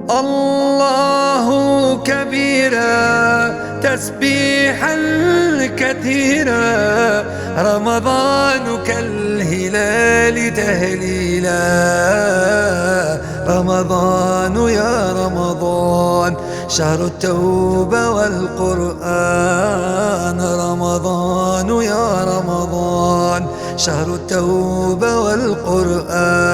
الله كبيرا تسبيحا كثيرا، رمضان كالهلال تهليلا، رمضان يا رمضان شهر التوبة والقرآن، رمضان يا رمضان شهر التوبة والقرآن.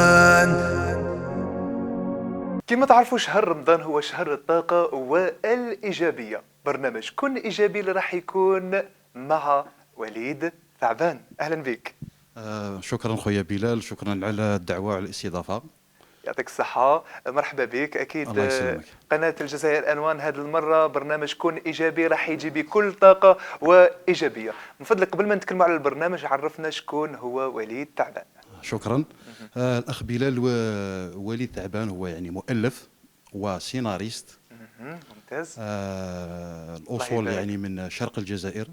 كما تعرفوا شهر رمضان هو شهر الطاقة والإيجابية. برنامج كن إيجابي اللي راح يكون مع وليد ثعبان. أهلا بك. شكرا خويا بلال، شكرا على الدعوة وعلى الاستضافة. يعطيك الصحة، مرحبا بك. أكيد الله يسلمك. قناة الجزائر أنوان هذه المرة برنامج كن إيجابي راح يجي بكل طاقة وإيجابية. من فضلك قبل ما نتكلم على البرنامج عرفنا شكون هو وليد ثعبان. شكرا. الأخ بلال وليد ثعبان هو يعني مؤلف وسيناريست. ممتاز. الأصول يعني من شرق الجزائر.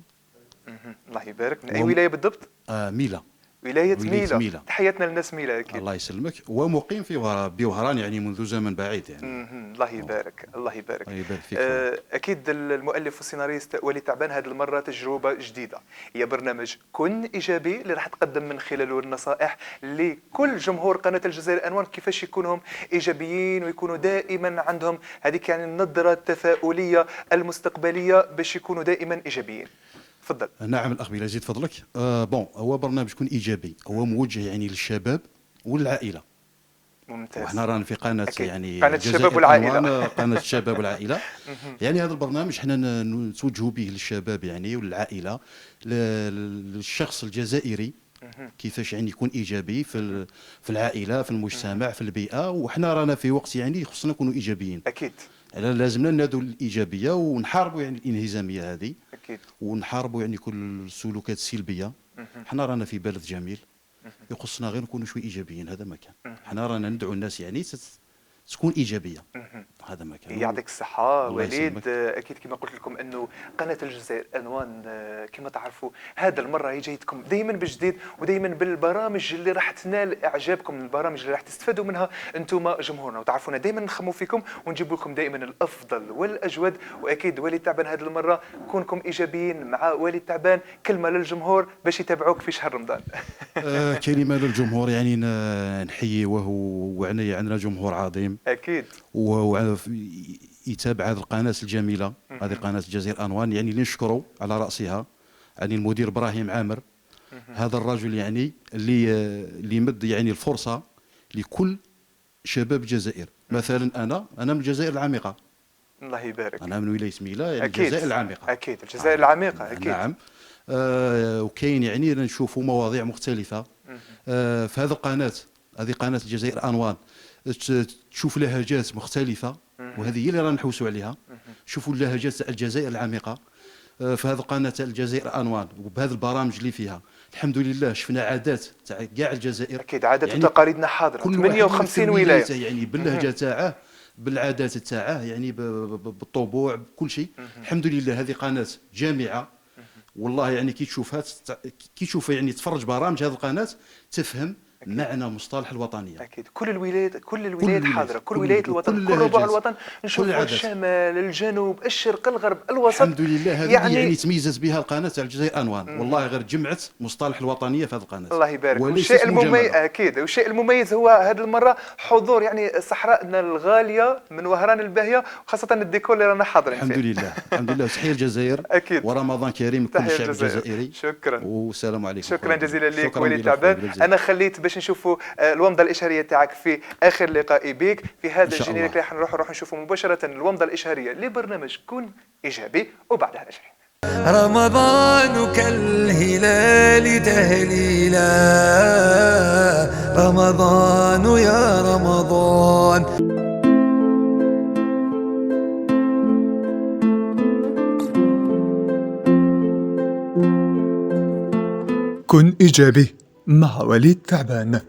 الله يبارك. من أي ولاية بالضبط؟ ميلا. ولاية ميلا. ميلا. تحياتنا للناس ميلا أكيد. الله يسلمك. ومقيم في بوهران يعني منذ زمن بعيد يعني. الله يبارك. الله يبارك. الله يبارك فيك. أكيد المؤلف والسيناريست وليد ثعبان هذه المرة تجربة جديدة، هي برنامج كن إيجابي اللي راح تقدم من خلاله النصائح لكل جمهور قناة الجزائر أنوان كيفاش يكونوا إيجابيين ويكونوا دائما عندهم هذيك يعني النظرة التفاؤلية المستقبلية باش يكونوا دائما إيجابيين. تفضل. نعم الأخ بلال زيد فضلك. هو برنامج كن إيجابي، هو موجه يعني للشباب والعائلة. ممتاز. وحنا رانا في قناة أكيد. يعني قناة الشباب والعائلة. قناة الشباب والعائلة. يعني هذا البرنامج حنا نتوجهوا به للشباب يعني والعائلة، للشخص الجزائري كيفاش يعني يكون إيجابي في العائلة، في المجتمع، في البيئة. وحنا رانا في وقت يعني خصنا نكونوا إيجابيين. أكيد. لازمنا نادوا الإيجابية ونحاربوا يعني الانهزامية هذه. أكيد. ونحاربوا يعني كل السلوكات السلبية. حنا رانا في بلد جميل، يخصنا غير نكونوا شوي ايجابيين. هذا ما كان. حنا رانا ندعو الناس يعني تكون ايجابيه. هذا ما كان. يعطيك الصحة وليد. يسلمك. أكيد كما قلت لكم أنه قناة الجزائر أنوان كما تعرفوا هذا المرة هي جايتكم دائما بجديد ودائما بالبرامج اللي راح تنال إعجابكم، البرامج اللي راح تستفادوا منها أنتم جمهورنا. وتعرفونا دائما نخموا فيكم ونجيب لكم دائما الأفضل والأجود. وأكيد وليد ثعبان هذه المرة كونكم إيجابيين مع وليد ثعبان. كلمة للجمهور باش يتابعوك في شهر رمضان. كلمة للجمهور يعني نحيي وعندنا جمهور عظيم. أكيد. يتابع هذه القناة الجميلة، هذه قناة الجزائر أنوان، يعني اللي نشكره على رأسها يعني المدير إبراهيم عامر. هذا الرجل يعني اللي مد يعني الفرصة لكل شباب الجزائر. مثلا أنا من الجزائر العميقة. الله يبارك. أنا من ولاية ميلا يعني أكيد. الجزائر العميقة. أكيد الجزائر العميقة. أكيد. نعم. وكاين يعني نشوفوا مواضيع مختلفة في هذه القناة. هذه قناة الجزائر أنوان تشوف لهجات مختلفة، وهذه هي اللي رانا نحوسوا عليها. شوفوا اللهجات الجزائر العميقة في هذه القناة الجزائر أنوان، وبهذه البرامج اللي فيها الحمد لله شفنا عادات تاع كاع الجزائر. أكيد عادات يعني وتقاليدنا حاضرة. 58 ولاية يعني باللهجة تاعه، بالعادات تاعه، يعني بالطبوع بكل شيء. الحمد لله هذه قناة جامعة والله. يعني كي تشوفها يعني تفرج برامج هذه القناة تفهم معنى مصطلح الوطنية. أكيد. كل الولايات حاضرة، كل ولايات الوطن، كل ربوع الوطن نشوفوا الشمال، الجنوب، الشرق، الغرب، الوسط. الحمد لله هذه يعني تميزت بها القناة تاع الجزائر أنوان. والله غير جمعت مصطلح الوطنية في هذه القناة. الله يبارك. والشيء المميز أكيد، والشيء المميز هو هذه المرة حضور يعني صحراءنا الغالية من وهران الباهية، وخاصة الديكور اللي رانا حاضرين فيه. الحمد لله. الحمد لله. تحية الجزائر. أكيد. ورمضان كريم لكل الشعب الجزائري. شكرا. والسلام عليكم. شكرا جزيلا لك وليد ثعبان. أنا خليت باش نشوفوا الومضة الإشهارية تاعك في آخر لقاء بك في هذا الجينيريك. راح نروح نشوفوا مباشرة الومضة الإشهارية لبرنامج كن إيجابي وبعدها راجعين. رمضان كالهلال تهليلا، رمضان يا رمضان. كن إيجابي مع وليد ثعبان.